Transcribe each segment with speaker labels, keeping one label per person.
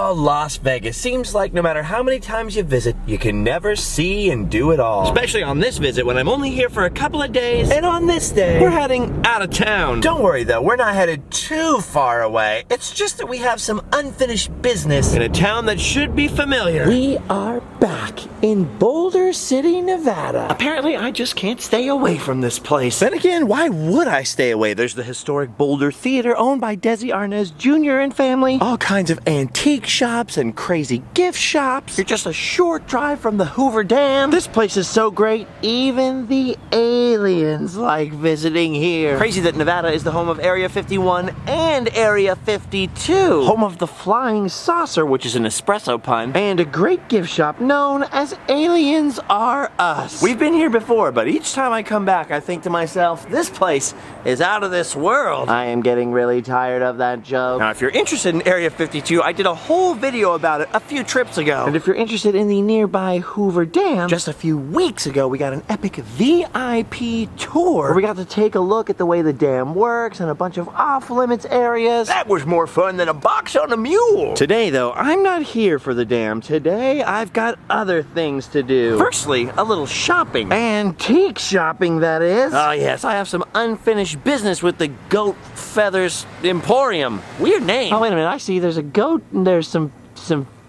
Speaker 1: Oh, Las Vegas. Seems like no matter how many times you visit, you can never see and do it all. Especially on this visit when I'm only here for a couple of days. And on this day, we're heading out of town. Don't worry though, we're not headed too far away. It's just that we have some unfinished business in a town that should be familiar. We are back in Boulder City, Nevada. Apparently, I just can't stay away from this place. Then again, why would I stay away? There's the historic Boulder Theatre owned by Desi Arnaz Jr. and family. All kinds of antique shops and crazy gift shops. You're just a short drive from the Hoover Dam. This place is so great, even the aliens like visiting here. Crazy that Nevada is the home of Area 51 and Area 52. Home of the Flying Saucer, which is an espresso pun, and a great gift shop known as Aliens Are Us. We've been here before, but each time I come back, I think to myself, this place is out of this world. I am getting really tired of that joke. Now, if you're interested in Area 52, I did a whole video about it a few trips ago. And if you're interested in the nearby Hoover Dam, just a few weeks ago, we got an epic VIP tour where we got to take a look at the way the dam works and a bunch of off-limits areas. That was more fun than a box on a mule. Today, though, I'm not here for the dam. Today, I've got other things to do. Firstly, a little shopping. Antique shopping, that is. Oh, yes, I have some unfinished business with the Goat Feathers Emporium. Weird name. Oh, wait a minute, I see there's a goat and there's some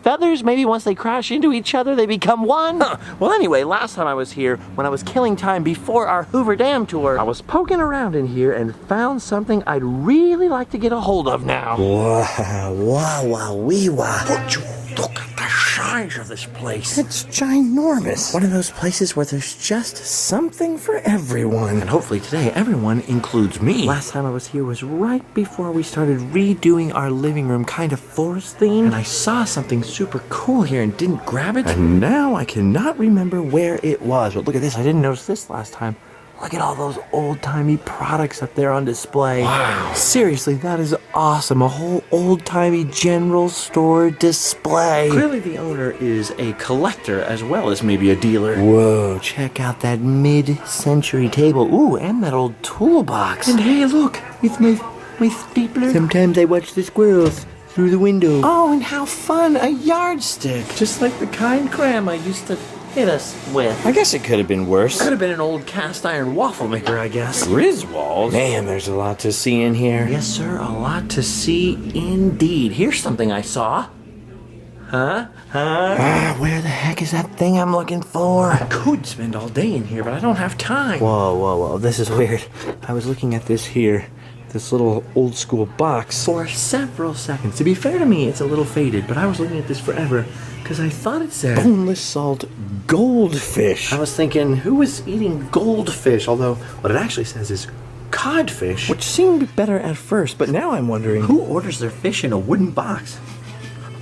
Speaker 1: feathers. Maybe once they crash into each other, they become one? Huh. Well, anyway, last time I was here, when I was killing time before our Hoover Dam tour, I was poking around in here and found something I'd really like to get a hold of now. Wow, wow, wow, wee, wow. Would you look at the size of this place? It's ginormous. One of those places where there's just something for everyone. And hopefully today, everyone includes me. Last time I was here was right before we started redoing our living room, kind of forest themed. And I saw something super cool here and didn't grab it. And now I cannot remember where it was. But look at this, I didn't notice this last time. Look at all those old-timey products up there on display. Wow. Seriously, that is awesome. A whole old-timey general store display. Clearly the owner is a collector as well as maybe a dealer. Whoa, check out that mid-century table. Ooh, and that old toolbox. And hey, look, with my stapler. Sometimes I watch the squirrels through the window. Oh, and how fun, a yardstick. Just like the kind Grandma used to hit us with. I guess it could have been worse. Could have been an old cast iron waffle maker, I guess. Griswolds? Man, there's a lot to see in here. Yes, sir, a lot to see indeed. Here's something I saw. Huh? Where the heck is that thing I'm looking for? I could spend all day in here, but I don't have time. Whoa, this is weird. I was looking at this here. This little old school box for several seconds. To be fair to me, it's a little faded, but I was looking at this forever because I thought it said boneless salt goldfish. I was thinking, who was eating goldfish? Although what it actually says is codfish, which seemed better at first, but now I'm wondering, who orders their fish in a wooden box?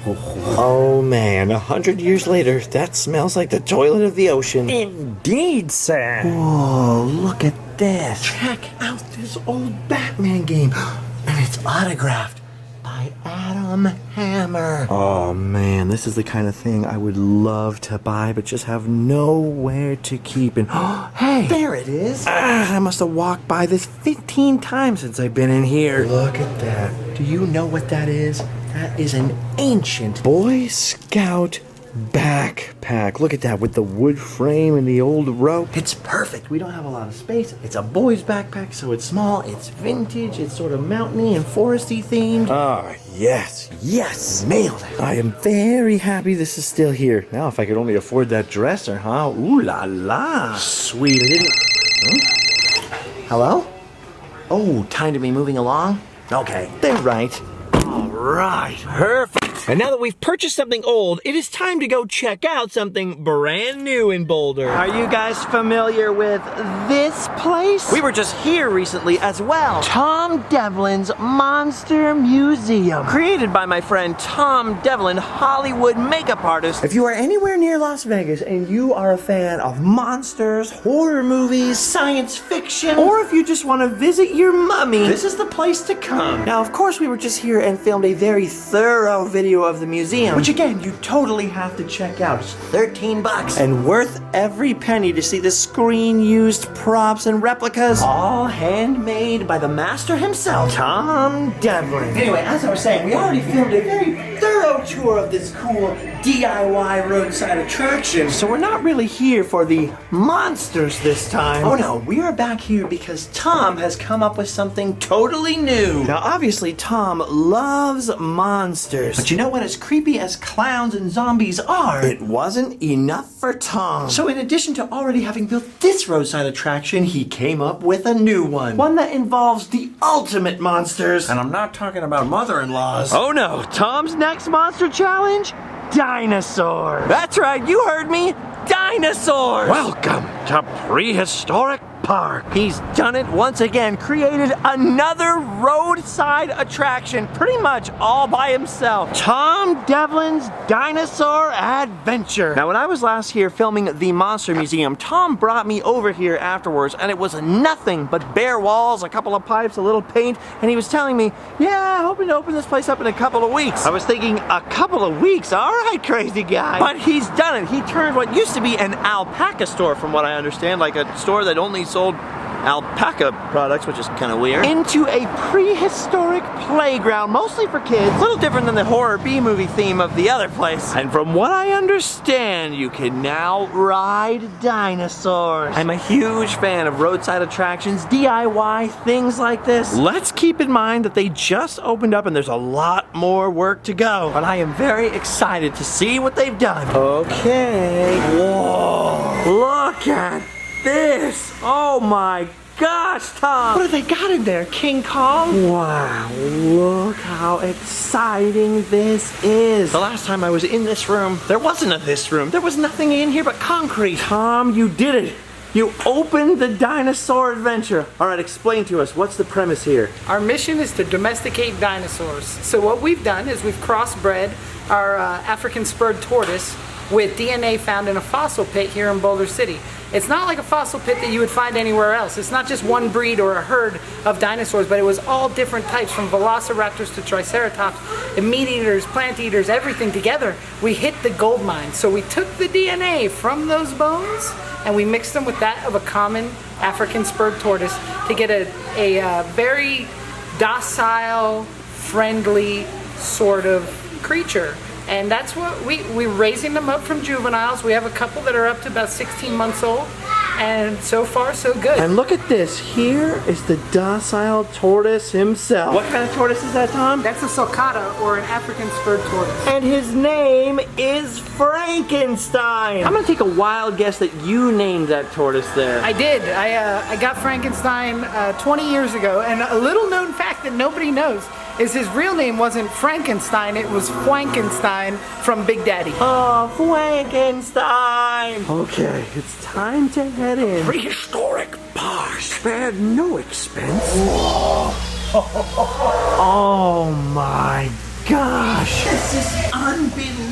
Speaker 1: Oh man, 100 years later, that smells like the toilet of the ocean. Indeed, sir. Whoa, look at this. Check out this old Batman game. And it's autographed by Adam Hammer. Oh man, this is the kind of thing I would love to buy, but just have nowhere to keep it. Hey, there it is. I must have walked by this 15 times since I've been in here. Look at that. Do you know what that is? That is an ancient Boy Scout backpack. Look at that with the wood frame and the old rope. It's perfect. We don't have a lot of space. It's a boy's backpack, so it's small, it's vintage, it's sort of mountainy and foresty themed. Ah, yes, nailed it. I am very happy this is still here. Now, if I could only afford that dresser, huh? Ooh la la. Sweet. I didn't... Hello? Oh, time to be moving along? Okay, they're right. All right, perfect. And now that we've purchased something old, it is time to go check out something brand new in Boulder. Are you guys familiar with this place? We were just here recently as well. Tom Devlin's Monster Museum. Created by my friend Tom Devlin, Hollywood makeup artist. If you are anywhere near Las Vegas and you are a fan of monsters, horror movies, science fiction, or if you just want to visit your mummy, this is the place to come. Now, of course, we were just here and filmed a very thorough video of the museum, which again, you totally have to check out. It's 13 bucks and worth every penny to see the screen-used props and replicas, all handmade by the master himself, Tom Devlin. Anyway, as I was saying, we already filmed a very thorough pro tour of this cool DIY roadside attraction. So we're not really here for the monsters this time. Oh no, we are back here because Tom has come up with something totally new. Now obviously Tom loves monsters. But you know what? As creepy as clowns and zombies are, it wasn't enough for Tom. So in addition to already having built this roadside attraction, he came up with a new one. One that involves the ultimate monsters. And I'm not talking about mother-in-laws. Oh no, Tom's next monster challenge? Dinosaurs. That's right, you heard me. Dinosaurs. Welcome to Prehistoric Park. He's done it once again, created another roadside attraction pretty much all by himself. Tom Devlin's Dinosaur Adventure. Now when I was last here filming the Monster Museum, Tom brought me over here afterwards and it was nothing but bare walls, a couple of pipes, a little paint, and he was telling me, yeah, hoping to open this place up in a couple of weeks. I was thinking, a couple of weeks? All right, crazy guy. But he's done it. He turned what used to be an alpaca store, from what I understand, like a store that only sold alpaca products, which is kind of weird, into a prehistoric playground, mostly for kids. A little different than the horror B-movie theme of the other place. And from what I understand, you can now ride dinosaurs. I'm a huge fan of roadside attractions, DIY, things like this. Let's keep in mind that they just opened up and there's a lot more work to go. But I am very excited to see what they've done. Okay. Whoa. Look at this! Oh my gosh, Tom! What have they got in there? King Kong? Wow, look how exciting this is. The last time I was in this room, there wasn't a this room. There was nothing in here but concrete. Tom, you did it. You opened the Dinosaur Adventure. All right, explain to us, what's the premise here?
Speaker 2: Our mission is to domesticate dinosaurs. So what we've done is we've crossbred our African spurred tortoise with DNA found in a fossil pit here in Boulder City. It's not like a fossil pit that you would find anywhere else. It's not just one breed or a herd of dinosaurs, but it was all different types, from Velociraptors to Triceratops, and meat eaters, plant eaters, everything together. We hit the gold mine. So we took the DNA from those bones and we mixed them with that of a common African spurred tortoise to get a very docile, friendly sort of creature. And that's what we're raising them up from juveniles. We have a couple that are up to about 16 months old, and so far so good.
Speaker 1: And look at this, here is the docile tortoise himself. What kind of tortoise is that, Tom?
Speaker 2: That's a sulcata, or an African spurred tortoise.
Speaker 1: And his name is Frankenstein. I'm gonna take a wild guess that you named that tortoise there.
Speaker 2: I did. I got Frankenstein 20 years ago, and a little known fact that nobody knows is his real name wasn't Frankenstein, it was Fwankenstein from Big Daddy.
Speaker 1: Oh, Fwankenstein! Okay, it's time to head in. Prehistoric Park, spared no expense. Oh my gosh! This is unbelievable!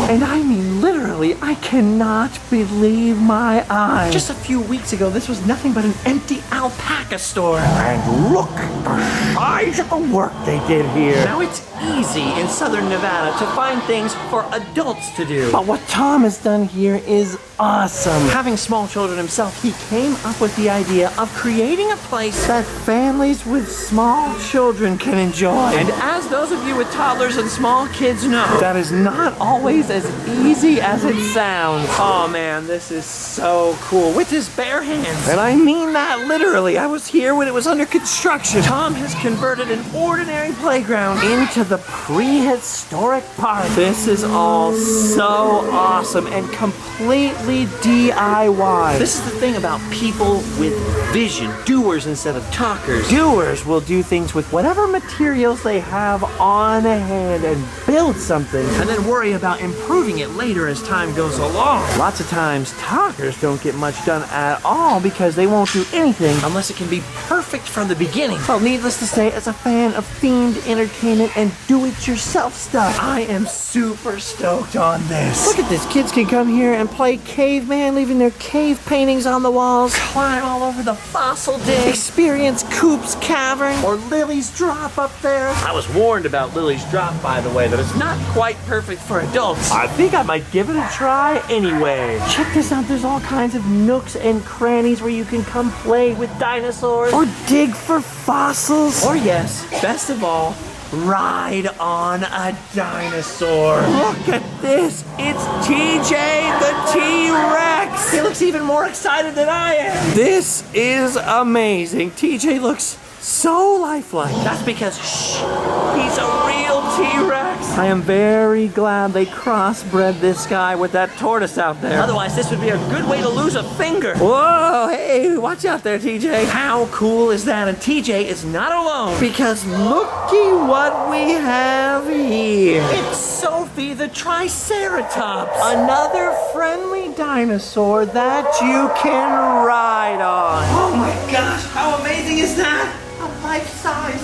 Speaker 1: And I mean literally, I cannot believe my eyes. Just a few weeks ago, this was nothing but an empty alpaca store. And look at the size of the work they did here. Now it's easy in southern Nevada to find things for adults to do. But what Tom has done here is awesome. Having small children himself, he came up with the idea of creating a place that families with small children can enjoy. And as those of you with toddlers and small kids know, that is not always as easy as it sounds. Oh man, this is so cool. With his bare hands. And I mean that literally. I was here when it was under construction. Tom has converted an ordinary playground into the prehistoric park. This is all so awesome and completely DIY. This is the thing about people with vision, doers instead of talkers. Doers will do things with whatever materials they have on hand and build something and then worry about improving it later as time goes along. Lots of times talkers don't get much done at all because they won't do anything unless it can be perfect from the beginning. Well, needless to say, as a fan of themed entertainment and do-it-yourself stuff, I am super stoked on this. Look at this. Kids can come here and play caveman, leaving their cave paintings on the walls, climb all over the fossil dig, experience Coop's Cavern, or Lily's Drop up there. I was warned about Lily's Drop, by the way, that it's not quite perfect for adults. I think I might give it a try anyway. Check this out. There's all kinds of nooks and crannies where you can come play with dinosaurs or dig for fossils. Or yes, best of all, ride on a dinosaur. Look at this. It's TJ the T-Rex. He looks even more excited than I am. This is amazing. TJ looks so lifelike. That's because, he's a real T-Rex. I am very glad they crossbred this guy with that tortoise out there. Otherwise, this would be a good way to lose a finger. Whoa, hey, watch out there, TJ. How cool is that? And TJ is not alone, because looky what we have here. It's Sophie the Triceratops. Another friendly dinosaur that you can ride on. Oh my gosh, how amazing is that? A life-size,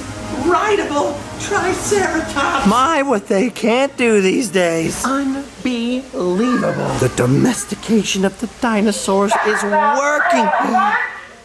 Speaker 1: rideable Triceratops. My, what they can't do these days. Unbelievable. The domestication of the dinosaurs is working.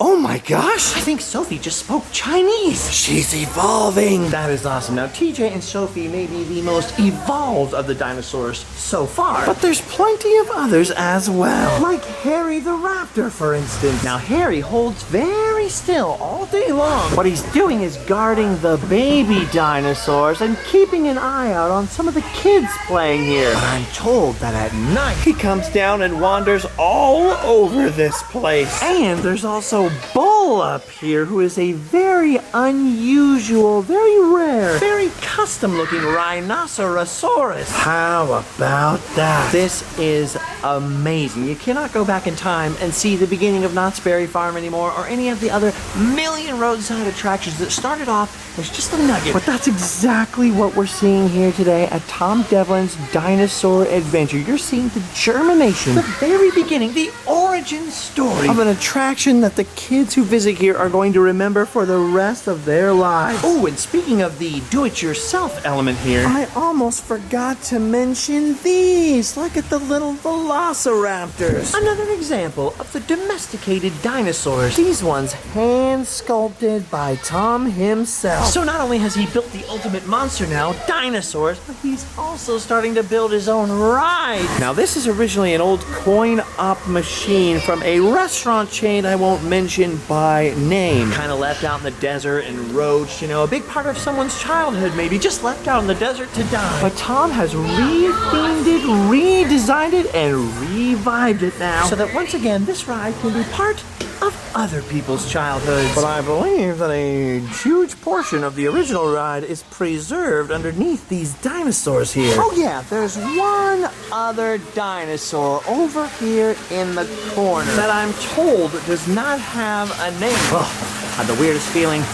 Speaker 1: Oh my gosh! I think Sophie just spoke Chinese. She's evolving. That is awesome. Now, TJ and Sophie may be the most evolved of the dinosaurs so far, but there's plenty of others as well. Like Harry the Raptor, for instance. Now, Harry holds very still all day long. What he's doing is guarding the baby dinosaurs and keeping an eye out on some of the kids playing here. But I'm told that at night, he comes down and wanders all over this place. And there's also Bull up here, who is a very unusual, very rare, very custom-looking rhinocerosaurus. How about that? This is amazing. You cannot go back in time and see the beginning of Knott's Berry Farm anymore, or any of the other million roadside attractions that started off as just a nugget. But that's exactly what we're seeing here today at Tom Devlin's Dinosaur Adventure. You're seeing the germination, the very beginning, the origin story of an attraction that the kids who visit here are going to remember for the rest of their lives. Oh, and speaking of the do-it-yourself element here, I almost forgot to mention these. Look at the little Velociraptors. Another example of the domesticated dinosaurs. These ones hand-sculpted by Tom himself. So not only has he built the ultimate monster now, dinosaurs, but he's also starting to build his own ride. Now, this is originally an old coin-op machine from a restaurant chain I won't mention by name. Kind of left out in the desert and roached, you know, a big part of someone's childhood maybe, just left out in the desert to die. But Tom has re-themed it, redesigned it, and revived it now, so that once again, this ride can be part of other people's childhoods. But I believe that a huge portion of the original ride is preserved underneath these dinosaurs here. Oh yeah, there's one other dinosaur over here in the corner that I'm told does not have a name. Oh, I had the weirdest feeling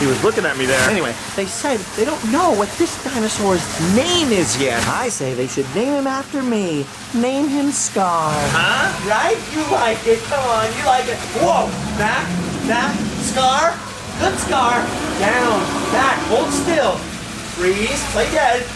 Speaker 1: he was looking at me there. Anyway, they said they don't know what this dinosaur's name is yet. I say they should name him after me. Name him Scar. Huh? Right? You like it. Come on, you like it. Whoa! Back, Scar. Good Scar. Down, back, hold still. Freeze, play dead.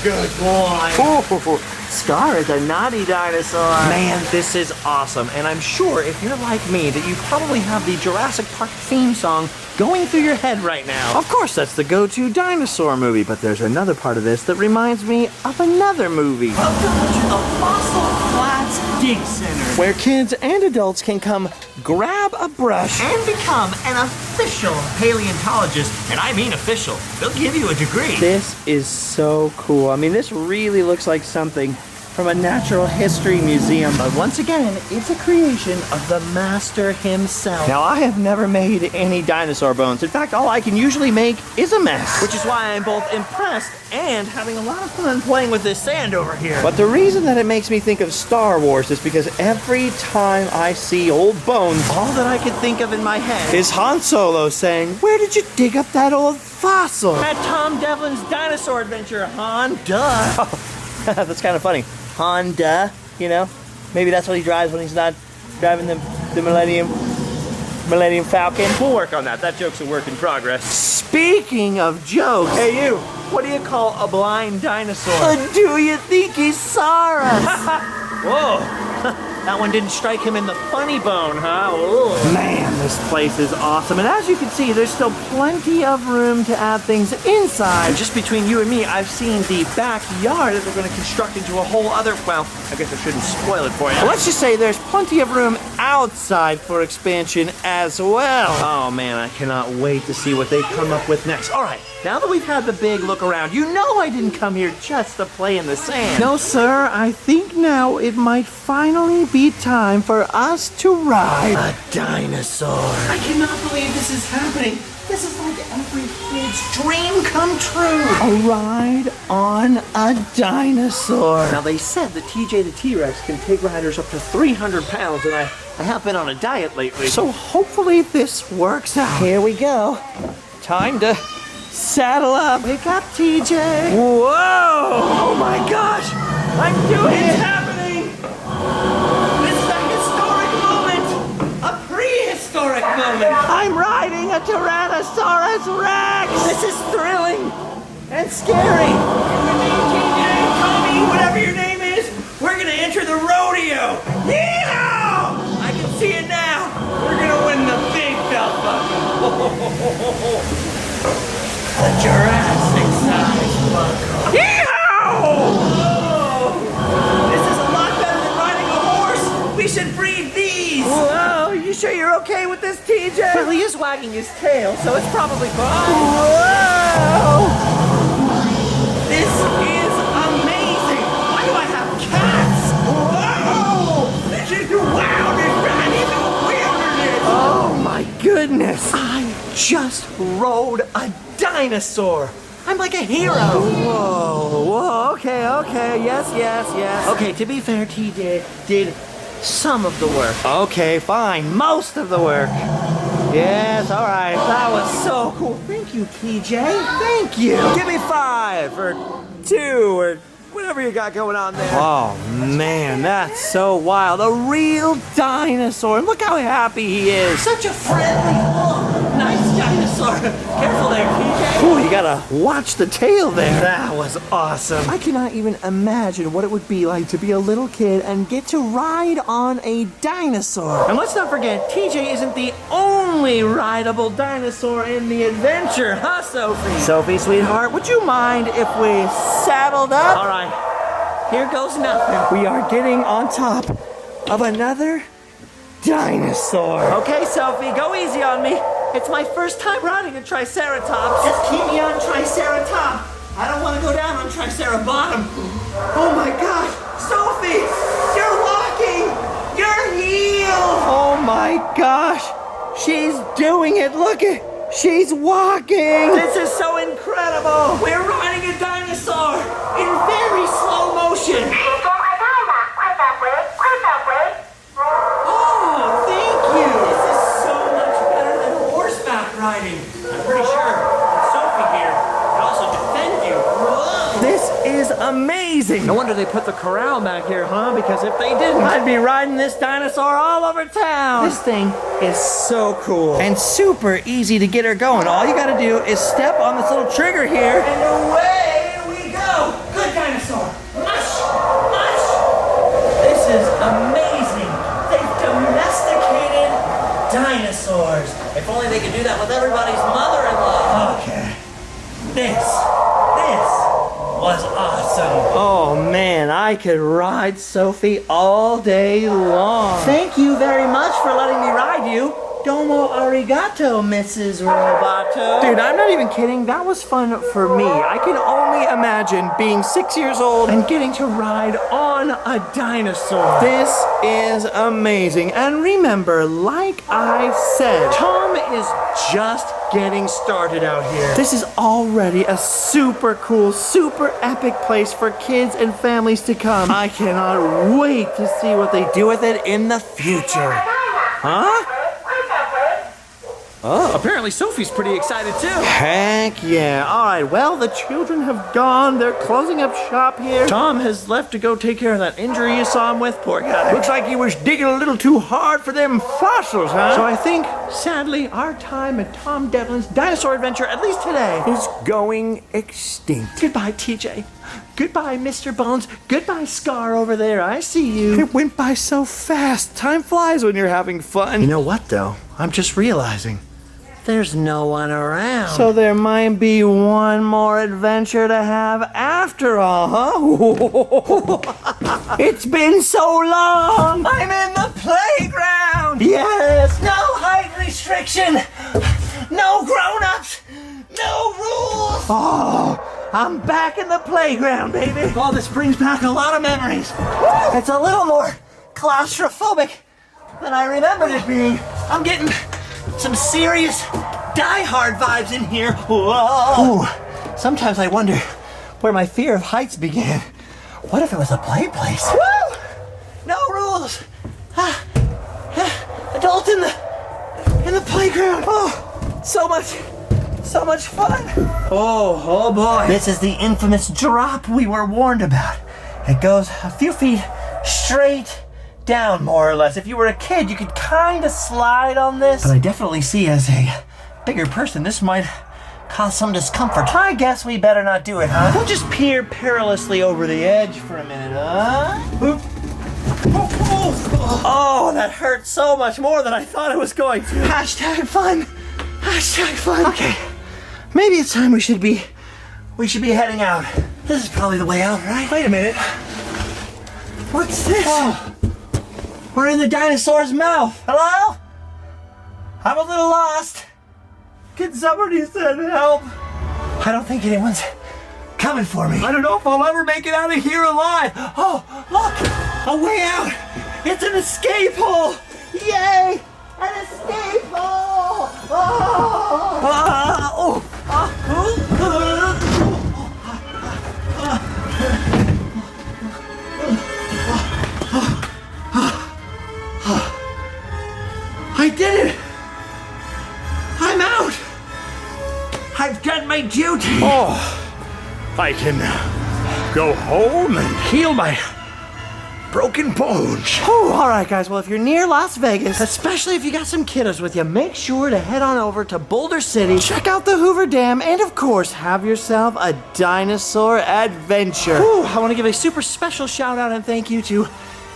Speaker 1: Good boy. Ooh. Scar is a naughty dinosaur. Man, this is awesome. And I'm sure if you're like me that you probably have the Jurassic Park theme song going through your head right now. Of course, that's the go-to dinosaur movie, but there's another part of this that reminds me of another movie. Welcome to the Fossil Flats Dig Center, where kids and adults can come grab a brush and become an official paleontologist. And I mean official. They'll give you a degree. This is so cool. I mean, this really looks like something from a natural history museum. But once again, it's a creation of the master himself. Now, I have never made any dinosaur bones. In fact, all I can usually make is a mess, which is why I'm both impressed and having a lot of fun playing with this sand over here. But the reason that it makes me think of Star Wars is because every time I see old bones, all that I can think of in my head is Han Solo saying, "Where did you dig up that old fossil?" At Tom Devlin's Dinosaur Adventure, Han, duh. That's kind of funny. Honda, you know, maybe that's what he drives when he's not driving the Millennium Falcon. We'll work on that. That joke's a work in progress. Speaking of jokes, hey you, what do you call a blind dinosaur? Do you think he saw us? Whoa. That one didn't strike him in the funny bone, huh? Ooh. Man, this place is awesome. And as you can see, there's still plenty of room to add things inside. And just between you and me, I've seen the backyard that they're going to construct into a whole other, well, I guess I shouldn't spoil it for you. Let's just say there's plenty of room outside for expansion as well. Oh man, I cannot wait to see what they come up with next. All right, now that we've had the big look around, you know I didn't come here just to play in the sand. No, sir, I think now it might finally be time for us to ride a dinosaur. I cannot believe this is happening. This is like every kid's dream come true. A ride on a dinosaur. Now they said that TJ the T-Rex can take riders up to 300 pounds, and I have been on a diet lately. So hopefully this works out. Here we go. Time to saddle up. Wake up, TJ. Whoa! Oh my gosh! I'm doing it! It's happening! This is a historic moment! A prehistoric moment! I'm riding a Tyrannosaurus Rex! This is thrilling and scary! TJ, Tommy, whatever your name is, we're gonna enter the rodeo! Yeehaw! I can see it now! We're gonna win the big belt buckle! The Jurassic size buckle! Yeehaw! This is a lot better than riding a horse! We should breed these! Whoa, you sure you're okay with this, TJ? Well, he is wagging his tail, so it's probably fine. Whoa! This is amazing! Why do I have cats? Whoa! This is the wildest ride in the wilderness! Oh my goodness! I just rode a dinosaur! I'm like a hero! Whoa, okay, yes. Okay, to be fair, TJ did some of the work. Okay, fine, most of the work. Yes, all right, that was so cool. Thank you, TJ, thank you. Give me 5 or 2 or whatever you got going on there. Oh man, that's so wild. A real dinosaur. And look how happy he is. Such a friendly, nice dinosaur. Careful there, TJ. Ooh, you gotta watch the tail there. That was awesome. I cannot even imagine what it would be like to be a little kid and get to ride on a dinosaur. And let's not forget, TJ isn't the only rideable dinosaur in the adventure, huh, Sophie? Sophie, sweetheart, would you mind if we saddled up? All right, here goes nothing. We are getting on top of another dinosaur. Okay, Sophie, go easy on me. It's my first time riding a Triceratops. Just keep me on Triceratops. I don't want to go down on Tricerabottom. Oh my gosh, Sophie, you're walking. You're healed. Oh my gosh, she's doing it. Look at, she's walking. This is so incredible. We're riding a dinosaur in very slow motion. Oh, thank you. This is so much better than horseback riding. I'm pretty sure Sophie here can also defend you. Whoa. This is amazing. No wonder they put the corral back here, huh? Because if they didn't, I'd be riding this dinosaur all over town. This thing is so cool and super easy to get her going. All you gotta do is step on this little trigger here and away we go. Good dinosaur. Mush, mush. This is amazing. They've domesticated dinosaurs. If only they could do that with everybody's mother-in-law. Okay. This was awesome. Oh man, I could ride Sophie all day long. Thank you very much for letting me ride you. Domo arigato, Mrs. Roboto. Dude, I'm not even kidding. That was fun for me. I can only imagine being 6 years old and getting to ride on a dinosaur. This is amazing. And remember, like I said, Tom is just getting started out here. This is already a super cool, super epic place for kids and families to come. I cannot wait to see what they do with it in the future. Huh?
Speaker 3: Oh, apparently Sophie's pretty excited too.
Speaker 1: Heck yeah. All right, well, the children have gone. They're closing up shop here.
Speaker 3: Tom has left to go take care of that injury you saw him with, poor guy.
Speaker 1: Looks like he was digging a little too hard for them fossils, huh?
Speaker 3: So I think, sadly, our time at Tom Devlin's Dinosaur Adventure, at least today,
Speaker 1: is going extinct.
Speaker 3: Goodbye, TJ. Goodbye, Mr. Bones. Goodbye, Scar over there. I see you.
Speaker 1: It went by so fast. Time flies when you're having fun.
Speaker 3: You know what, though? I'm just realizing there's no one around.
Speaker 1: So there might be one more adventure to have after all, huh? It's been so long.
Speaker 3: I'm in the playground.
Speaker 1: Yes.
Speaker 3: No height restriction. No grown-ups. No rules.
Speaker 1: Oh, I'm back in the playground, baby.
Speaker 3: Oh, this brings back a lot of memories. It's a little more claustrophobic than I remembered it being. I'm getting some serious Die Hard vibes in here. Whoa. Ooh, sometimes I wonder where my fear of heights began. What if it was a play place? Woo! No rules. Adult in the playground. Oh, so much fun. Oh boy. This is the infamous drop we were warned about. It goes a few feet straight down, more or less. If you were a kid, you could kind of slide on this. But I definitely see as a bigger person, this might cause some discomfort. I guess we better not do it, huh? We'll just peer perilously over the edge for a minute, huh? Oh, that hurt so much more than I thought it was going to. Hashtag fun. Hashtag fun. Okay, maybe it's time we should be heading out. This is probably the way out, right? Wait a minute. What's this? Oh. We're in the dinosaur's mouth. Hello? I'm a little lost. Can somebody send help? I don't think anyone's coming for me. I don't know if I'll ever make it out of here alive. Oh, look! A way out! It's an escape hole! Yay! An escape hole! I did it! I'm out! I've done my duty!
Speaker 1: Oh, I can go home and heal my broken bones.
Speaker 3: Oh, all right, guys. Well, if you're near Las Vegas, especially if you got some kiddos with you, make sure to head on over to Boulder City, check out the Hoover Dam, and of course, have yourself a dinosaur adventure. Whew, I want to give a super special shout out and thank you to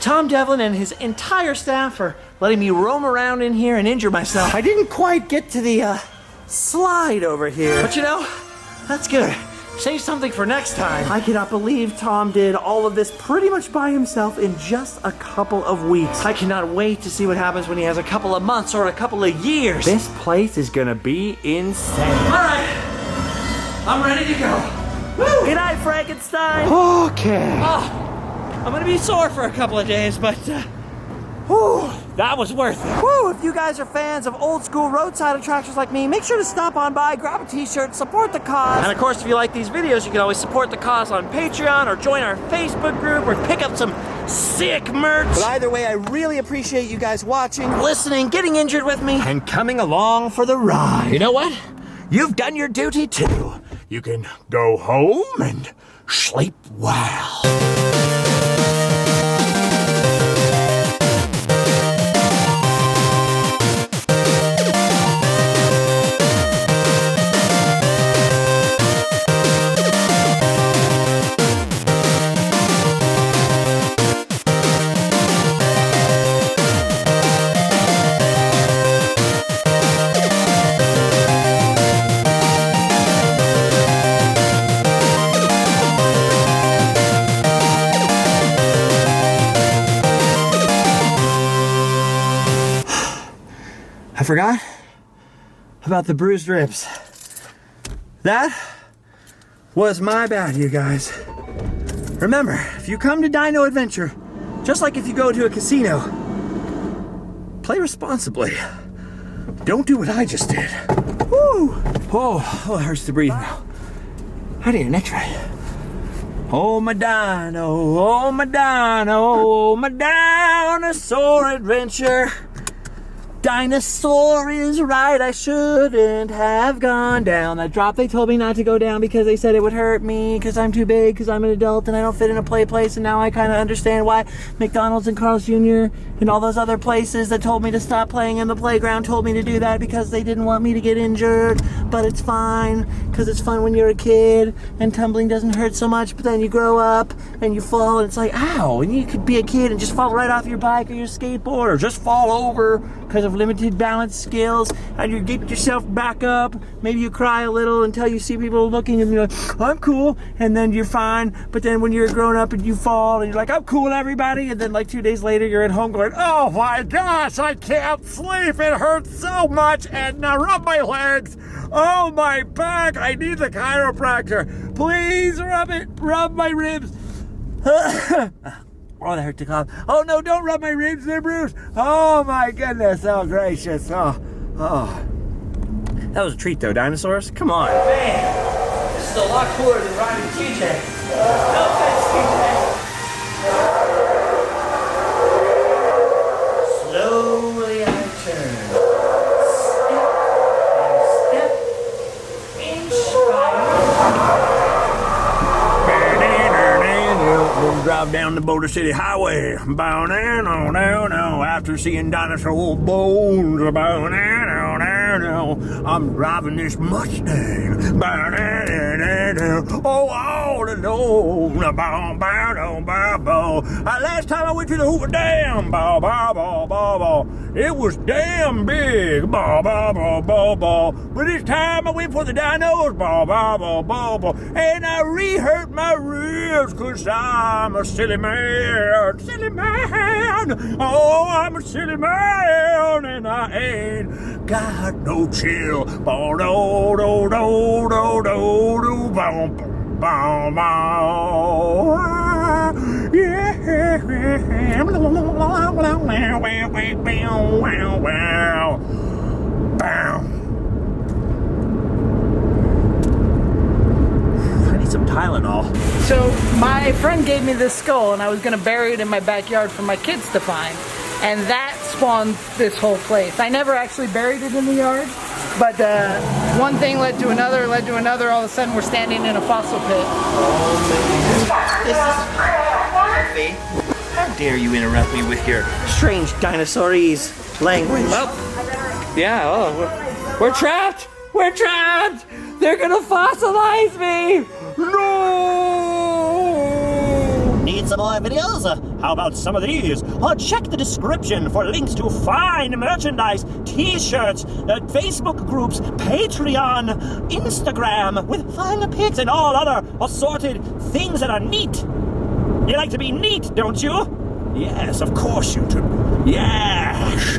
Speaker 3: Tom Devlin and his entire staff for letting me roam around in here and injure myself. I didn't quite get to the slide over here, but you know, that's good. Save something for next time. I cannot believe Tom did all of this pretty much by himself in just a couple of weeks. I cannot wait to see what happens when he has a couple of months or a couple of years. This place is gonna be insane. All right, I'm ready to go. Woo! Good night, Frankenstein.
Speaker 1: Okay.
Speaker 3: Oh, I'm gonna be sore for a couple of days, but whew, that was worth it. Woo, if you guys are fans of old school roadside attractions like me, make sure to stop on by, grab a t-shirt, support the cause. And of course, if you like these videos, you can always support the cause on Patreon or join our Facebook group or pick up some sick merch. But either way, I really appreciate you guys watching, listening, getting injured with me,
Speaker 1: And coming along for the ride.
Speaker 3: you know what?
Speaker 1: You've done your duty too. You can go home and sleep well.
Speaker 3: I forgot about the bruised ribs. That was my bad, you guys. Remember, if you come to Dino Adventure, just like if you go to a casino, play responsibly. Don't do what I just did. Woo! Oh, it hurts to breathe now. How do your neck try? Oh my dino, oh my dino, oh my dinosaur adventure. Dinosaur is right, I shouldn't have gone down that drop. They told me not to go down because they said it would hurt me because I'm too big, because I'm an adult and I don't fit in a play place. And now I kind of understand why McDonald's and Carl's Jr. and all those other places that told me to stop playing in the playground told me to do that because they didn't want me to get injured. But it's fine, because it's fun when you're a kid and tumbling doesn't hurt so much. But then you grow up and you fall and it's like, ow, and you could be a kid and just fall right off your bike or your skateboard or just fall over because of limited balance skills, and you get yourself back up. Maybe you cry a little until you see people looking and you're like, I'm cool, and then you're fine. But then when you're grown up and you fall and you're like, I'm cool, everybody, and then like 2 days later you're at home going, oh my gosh, I can't sleep, it hurts so much, and now rub my legs, oh my back, I need the chiropractor, please rub my ribs. Oh, that hurt to cough. Oh no, don't rub my ribs, they're bruised. Oh my goodness, oh gracious. Oh. That was a treat though, dinosaurs. Come on. Man, this is a lot cooler than riding TJ. No offense, TJ. Slowly I turn. Step and stride. Drive down the Boulder City Highway. After seeing dinosaur bones. I'm driving this Mustang. Oh, all alone. Last time I went to the Hoover Dam, it was damn big. But this time I went for the dinos. And I re-hurt my ribs because I'm a silly man. Oh, I'm a silly man. And I ain't got no chill. I need some Tylenol.
Speaker 2: So my friend gave me this skull and I was gonna bury it in my backyard for my kids to find. And that spawned this whole place. I never actually buried it in the yard, but one thing led to another, all of a sudden we're standing in a fossil pit.
Speaker 3: This is how dare you interrupt me with your strange dinosaurese language?
Speaker 1: Well, yeah, we're trapped! We're trapped! They're gonna fossilize me! No!
Speaker 3: Need some more videos? How about some of these? Or check the description for links to fine merchandise, t-shirts, Facebook groups, Patreon, Instagram, with fun pics and all other assorted things that are neat. You like to be neat, don't you? Yes, of course you do. Yes!